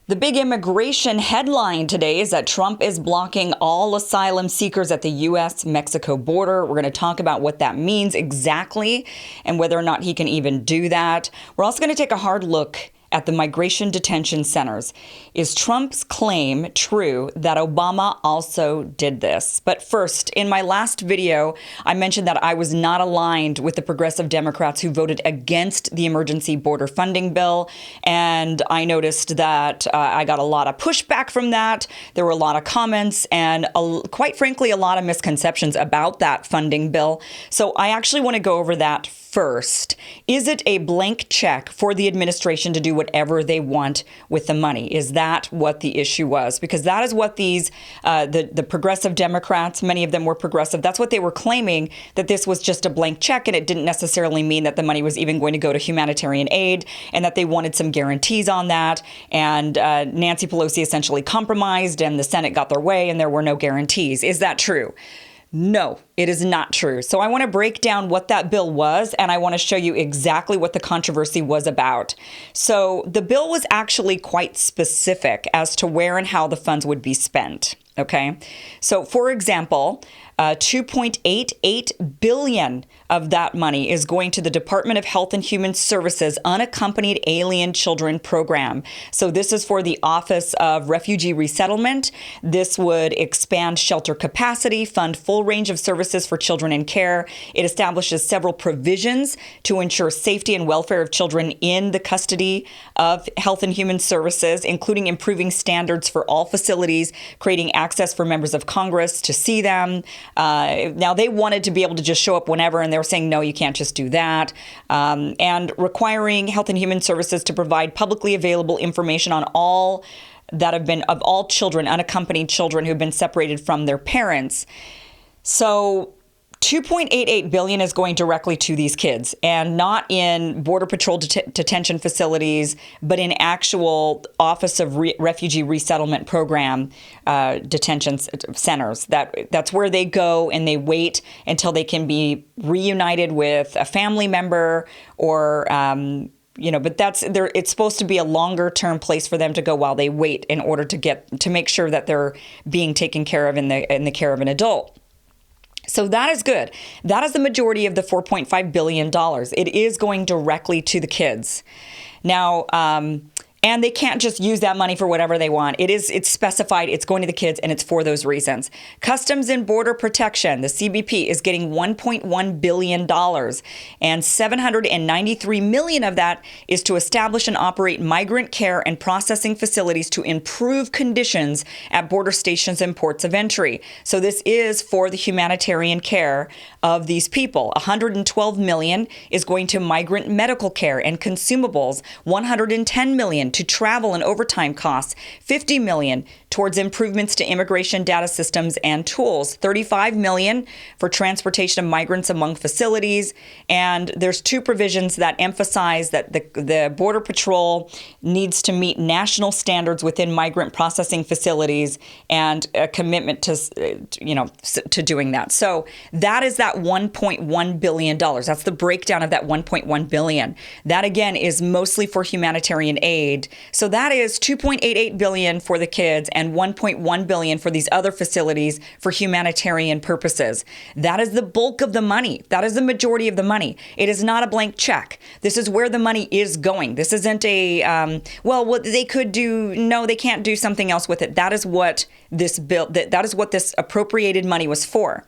The big immigration headline today is that Trump is blocking all asylum seekers at the U.S.-Mexico border. We're going to talk about what that means exactly and whether or not he can even do that. We're also going to take a hard look at the migration detention centers. Is Trump's claim true that Obama also did this? But first, in my last video, I mentioned that I was not aligned with the progressive Democrats who voted against the emergency border funding bill. And I noticed that I got a lot of pushback from that. There were a lot of comments and quite frankly, a lot of misconceptions about that funding bill. So I actually want to go over that first. Is it a blank check for the administration to do whatever they want with the money? Is that what the issue was? Because that is what these, the progressive Democrats, many of them were progressive, that's what they were claiming, that this was just a blank check and it didn't necessarily mean that the money was even going to go to humanitarian aid and that they wanted some guarantees on that. And Nancy Pelosi essentially compromised and the Senate got their way and there were no guarantees. Is that true? No, it is not true. So I want to break down what that bill was, and I want to show you exactly what the controversy was about. So the bill was actually quite specific as to where and how the funds would be spent. Okay, so for example, 2.88 billion of that money is going to the Department of Health and Human Services Unaccompanied Alien Children Program. So this is for the Office of Refugee Resettlement. This would expand shelter capacity, fund full range of services for children in care. It establishes several provisions to ensure safety and welfare of children in the custody of Health and Human Services, including improving standards for all facilities, creating access for members of Congress to see them. Now, they wanted to be able to just show up whenever, and they were saying, no, you can't just do that. And requiring Health and Human Services to provide publicly available information on all that have been, of all children, unaccompanied children who've been separated from their parents. So 2.88 billion is going directly to these kids and not in Border Patrol detention facilities, but in actual Office of Refugee Resettlement Program detention centers. That's where they go and they wait until they can be reunited with a family member or but it's supposed to be a longer term place for them to go while they wait in order to make sure that they're being taken care of in the care of an adult. So that is good. That is the majority of the $4.5 billion. It is going directly to the kids. Now, and they can't just use that money for whatever they want. It's specified, it's going to the kids, and it's for those reasons. Customs and Border Protection, the CBP, is getting $1.1 billion, and $793 million of that is to establish and operate migrant care and processing facilities to improve conditions at border stations and ports of entry. So this is for the humanitarian care of these people. $112 million is going to migrant medical care and consumables, $110 million to travel and overtime costs, $50 million towards improvements to immigration data systems and tools, $35 million for transportation of migrants among facilities. And there's two provisions that emphasize that the Border Patrol needs to meet national standards within migrant processing facilities and a commitment to doing that. So that is that $1.1 billion. That's the breakdown of that $1.1 billion. That, again, is mostly for humanitarian aid. So that is $2.88 billion for the kids and $1.1 billion for these other facilities for humanitarian purposes. That is the bulk of the money. That is the majority of the money. It is not a blank check. This is where the money is going. This isn't what they could do. No, they can't do something else with it. That is what this bill, that is what this appropriated money was for.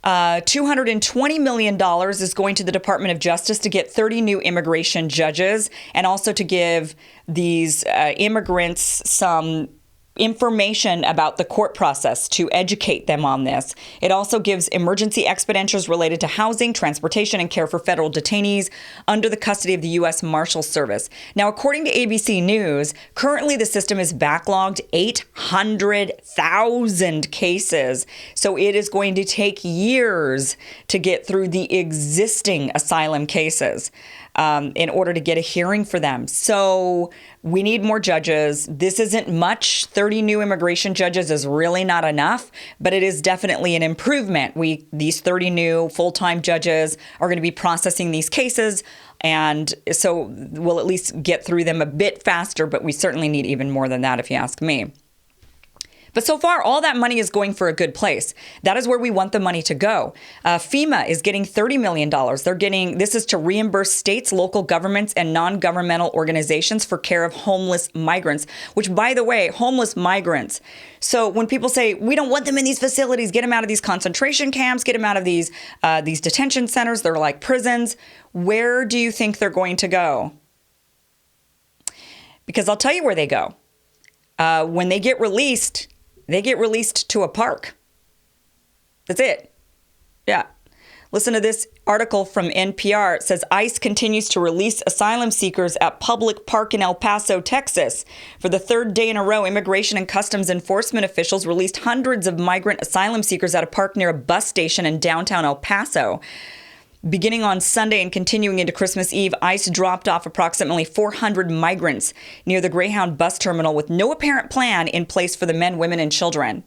$220 million is going to the Department of Justice to get 30 new immigration judges and also to give these immigrants some information about the court process to educate them on this. It also gives emergency expenditures related to housing, transportation, and care for federal detainees under the custody of the U.S. Marshal Service. Now, according to ABC News, currently the system is backlogged 800,000 cases. So it is going to take years to get through the existing asylum cases in order to get a hearing for them. So we need more judges. This isn't much. 30 new immigration judges is really not enough, but it is definitely an improvement. These 30 new full-time judges are going to be processing these cases And so we'll at least get through them a bit faster, but we certainly need even more than that, if you ask me. But so far, all that money is going for a good place. That is where we want the money to go. FEMA is getting $30 million. This is to reimburse states, local governments, and non-governmental organizations for care of homeless migrants, which, by the way, homeless migrants. So when people say, we don't want them in these facilities, get them out of these concentration camps, get them out of these detention centers, they're like prisons, where do you think they're going to go? Because I'll tell you where they go. When they get released to a park. That's it. Yeah. Listen to this article from NPR. It says ICE continues to release asylum seekers at public park in El Paso, Texas. For the third day in a row, Immigration and Customs Enforcement officials released hundreds of migrant asylum seekers at a park near a bus station in downtown El Paso. Beginning on Sunday and continuing into Christmas Eve, ICE dropped off approximately 400 migrants near the Greyhound bus terminal with no apparent plan in place for the men, women, and children.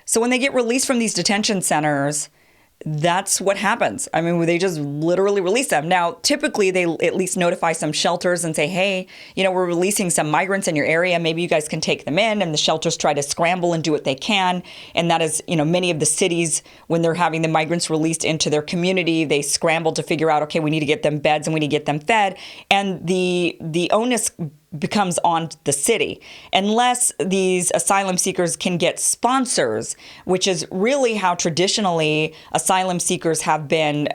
So when they get released from these detention centers, that's what happens. I mean, they just literally release them. Now, typically, they at least notify some shelters and say, hey, we're releasing some migrants in your area. Maybe you guys can take them in. And the shelters try to scramble and do what they can. And that is, many of the cities, when they're having the migrants released into their community, they scramble to figure out, okay, we need to get them beds and we need to get them fed. And the onus becomes on the city, unless these asylum seekers can get sponsors, which is really how traditionally asylum seekers have been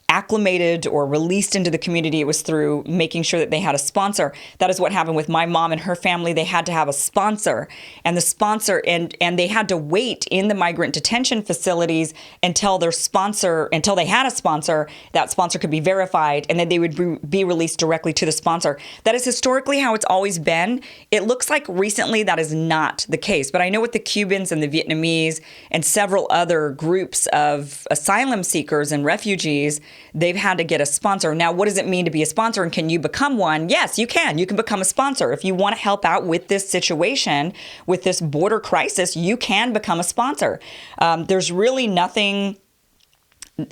acclimated or released into the community. It was through making sure that they had a sponsor. That is what happened with my mom and her family. They had to have a sponsor, and the sponsor and they had to wait in the migrant detention facilities until they had a sponsor. That sponsor could be verified, and then they would be released directly to the sponsor. That is historically how it's always been. It looks like recently that is not the case, but I know with the Cubans and the Vietnamese and several other groups of asylum seekers and refugees, they've had to get a sponsor. Now, what does it mean to be a sponsor, and can you become one? Yes, you can. You can become a sponsor. If you want to help out with this situation, with this border crisis, you can become a sponsor. There's really nothing,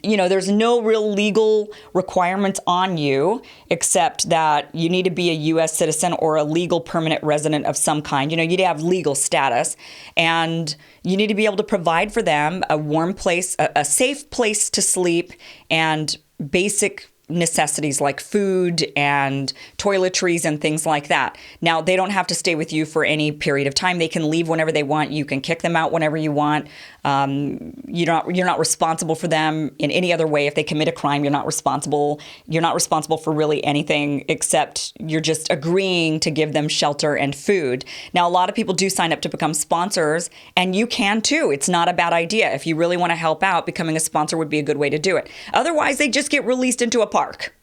there's no real legal requirements on you except that you need to be a U.S. citizen or a legal permanent resident of some kind. You need to have legal status, and you need to be able to provide for them a warm place, a safe place to sleep, and basic necessities like food and toiletries and things like that. Now, they don't have to stay with you for any period of time. They can leave whenever they want. You can kick them out whenever you want. You're not responsible for them in any other way. If they commit a crime, you're not responsible. You're not responsible for really anything except you're just agreeing to give them shelter and food. Now, a lot of people do sign up to become sponsors, and you can too. It's not a bad idea. If you really want to help out, becoming a sponsor would be a good way to do it. Otherwise, they just get released into a park.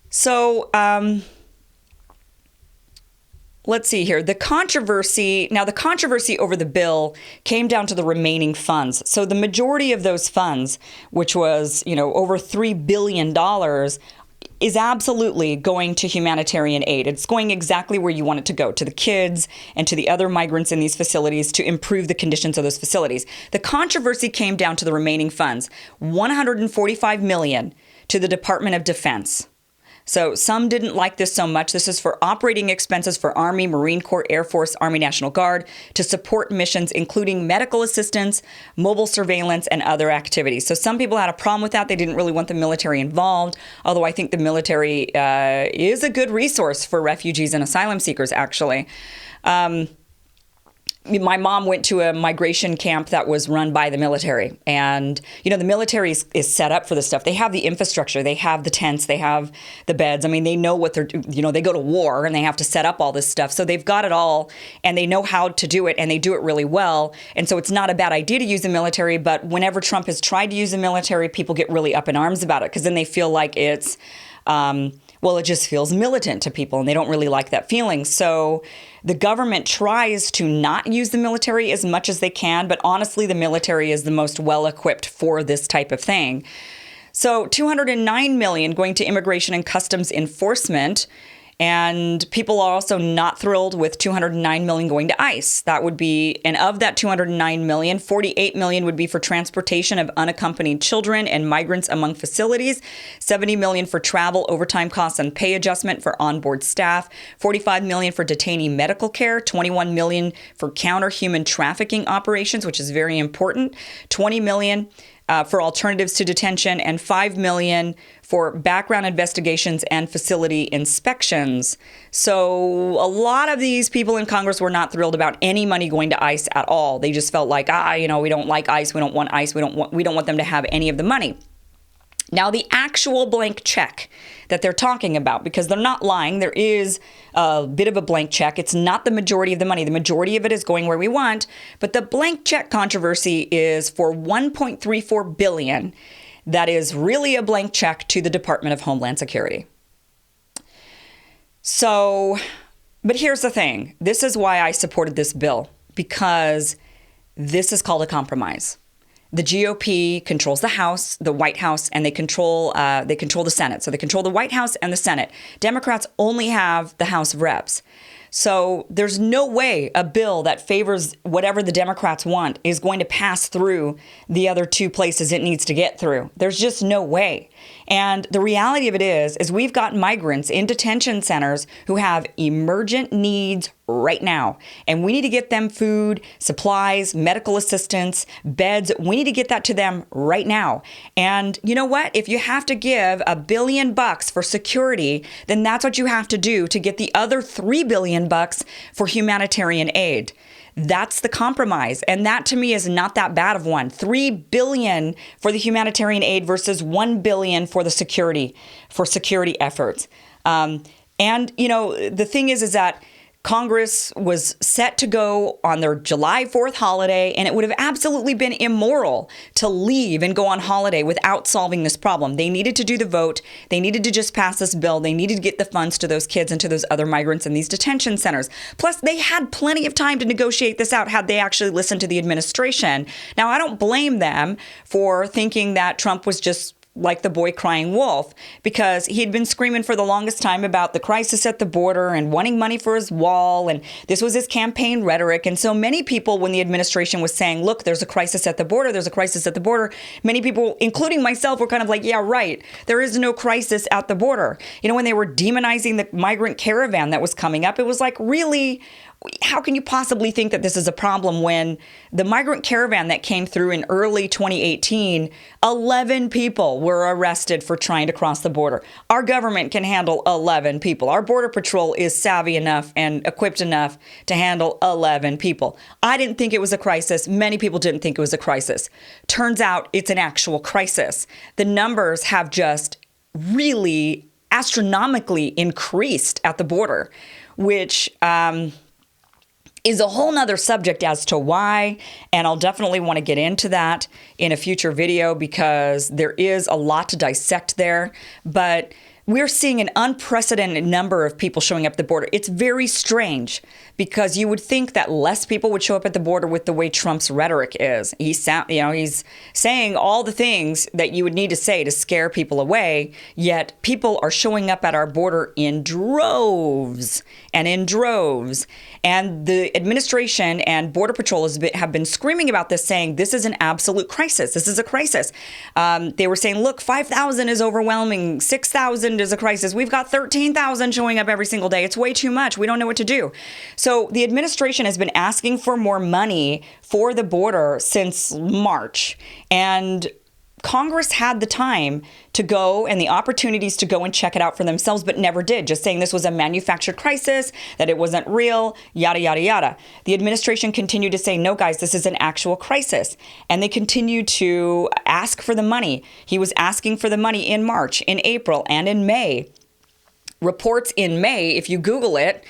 So, let's see here. The controversy over the bill came down to the remaining funds. So the majority of those funds, which was, over $3 billion, is absolutely going to humanitarian aid. It's going exactly where you want it to go, to the kids and to the other migrants in these facilities to improve the conditions of those facilities. The controversy came down to the remaining funds, $145 million to the Department of Defense. So some didn't like this so much. This is for operating expenses for Army, Marine Corps, Air Force, Army National Guard to support missions, including medical assistance, mobile surveillance, and other activities. So some people had a problem with that. They didn't really want the military involved, although I think the military is a good resource for refugees and asylum seekers, actually. My mom went to a migration camp that was run by the military. And, the military is set up for this stuff. They have the infrastructure. They have the tents. They have the beds. I mean, they know what they go to war and they have to set up all this stuff. So they've got it all and they know how to do it and they do it really well. And so it's not a bad idea to use the military. But whenever Trump has tried to use the military, people get really up in arms about it because then they feel like it's, it just feels militant to people and they don't really like that feeling. So the government tries to not use the military as much as they can, but honestly, the military is the most well-equipped for this type of thing. So $209 million going to Immigration and Customs Enforcement. And people are also not thrilled with $209 million going to ICE. That would be, and of that $209 million, $48 million would be for transportation of unaccompanied children and migrants among facilities, $70 million for travel, overtime costs, and pay adjustment for onboard staff, $45 million for detainee medical care, $21 million for counter human trafficking operations, which is very important, $20 million for alternatives to detention, and $5 million for background investigations and facility inspections. So a lot of these people in Congress were not thrilled about any money going to ICE at all. They just felt like, we don't like ICE, we don't want ICE, we don't want them to have any of the money. Now, the actual blank check that they're talking about, because they're not lying, there is a bit of a blank check. It's not the majority of the money. The majority of it is going where we want. But the blank check controversy is for $1.34 billion. That is really a blank check to the Department of Homeland Security. So, but here's the thing. This is why I supported this bill, because this is called a compromise. The GOP controls the House, the White House, and they control the Senate. So they control the White House and the Senate. Democrats only have the House of Reps. So there's no way a bill that favors whatever the Democrats want is going to pass through the other two places it needs to get through. There's just no way. And the reality of it is we've got migrants in detention centers who have emergent needs right now. And we need to get them food, supplies, medical assistance, beds. We need to get that to them right now. And you know what? If you have to give $1 billion for security, then that's what you have to do to get the other $3 billion for humanitarian aid. That's the compromise. And that to me is not that bad of one. $3 billion for the humanitarian aid versus $1 billion for the security efforts. And, the thing is that Congress was set to go on their July 4th holiday, and it would have absolutely been immoral to leave and go on holiday without solving this problem. They needed to do the vote. They needed to just pass this bill. They needed to get the funds to those kids and to those other migrants in these detention centers. Plus, they had plenty of time to negotiate this out had they actually listened to the administration. Now, I don't blame them for thinking that Trump was just like the boy crying wolf, because he'd been screaming for the longest time about the crisis at the border and wanting money for his wall. And this was his campaign rhetoric. And so many people, when the administration was saying, look, there's a crisis at the border, there's a crisis at the border, many people, including myself, were kind of like, yeah, right. There is no crisis at the border. When they were demonizing the migrant caravan that was coming up, it was like, really? How can you possibly think that this is a problem when the migrant caravan that came through in early 2018, 11 people were arrested for trying to cross the border? Our government can handle 11 people. Our Border Patrol is savvy enough and equipped enough to handle 11 people. I didn't think it was a crisis. Many people didn't think it was a crisis. Turns out it's an actual crisis. The numbers have just really astronomically increased at the border, which is a whole nother subject as to why. And I'll definitely want to get into that in a future video, because there is a lot to dissect there. But we're seeing an unprecedented number of people showing up at the border. It's very strange, because you would think that less people would show up at the border with the way Trump's rhetoric is. He's saying all the things that you would need to say to scare people away, yet people are showing up at our border in droves and in droves. And the administration and Border Patrol have been screaming about this, saying this is an absolute crisis. This is a crisis. They were saying, look, 5,000 is overwhelming. 6,000 is a crisis. We've got 13,000 showing up every single day. It's way too much. We don't know what to do. So the administration has been asking for more money for the border since March. And Congress had the time to go and the opportunities to go and check it out for themselves, but never did, just saying this was a manufactured crisis, that it wasn't real, yada, yada, yada. The administration continued to say, no, guys, this is an actual crisis. And they continued to ask for the money. He was asking for the money in March, in April, and in May. Reports in May, if you Google it,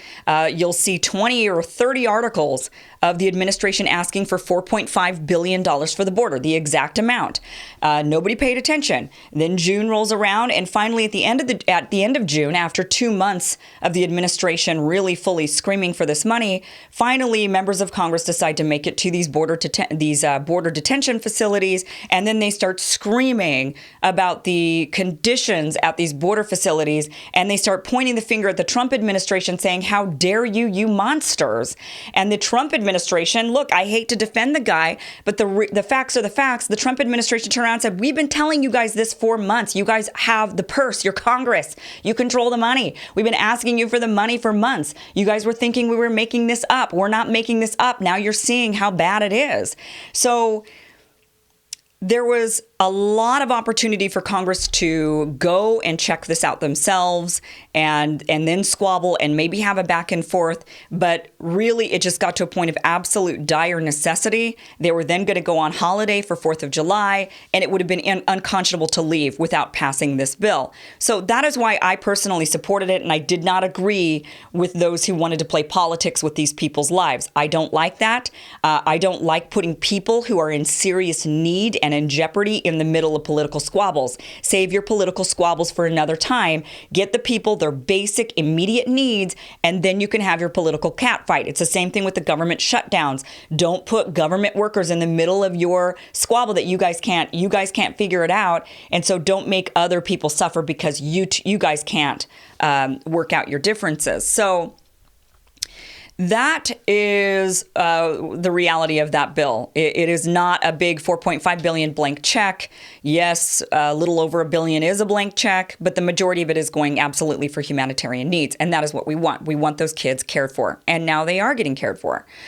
you'll see 20 or 30 articles of the administration asking for $4.5 billion for the border, the exact amount. Nobody paid attention. Then June rolls around, and finally at the end of June, after 2 months of the administration really fully screaming for this money, finally members of Congress decide to make it to these border detention facilities, and then they start screaming about the conditions at these border facilities, and they start are pointing the finger at the Trump administration saying, how dare you, you monsters. And the Trump administration, look, I hate to defend the guy, but the facts are the facts. The Trump administration turned around and said, we've been telling you guys this for months. You guys have the purse, you're Congress, you control the money. We've been asking you for the money for months. You guys were thinking we were making this up. We're not making this up. Now you're seeing how bad it is. So there was a lot of opportunity for Congress to go and check this out themselves and then squabble and maybe have a back and forth. But really, it just got to a point of absolute dire necessity. They were then going to go on holiday for 4th of July, and it would have been unconscionable to leave without passing this bill. So that is why I personally supported it, and I did not agree with those who wanted to play politics with these people's lives. I don't like that. I don't like putting people who are in serious need and in jeopardy in the middle of political squabbles. Save your political squabbles for another time. Get the people their basic immediate needs, and then you can have your political catfight. It's the same thing with the government shutdowns. Don't put government workers in the middle of your squabble that you guys can't figure it out, and so don't make other people suffer because you guys can't work out your differences. So that is the reality of that bill. It is not a big $4.5 billion blank check. Yes, a little over $1 billion is a blank check, but the majority of it is going absolutely for humanitarian needs. And that is what we want. We want those kids cared for. And now they are getting cared for.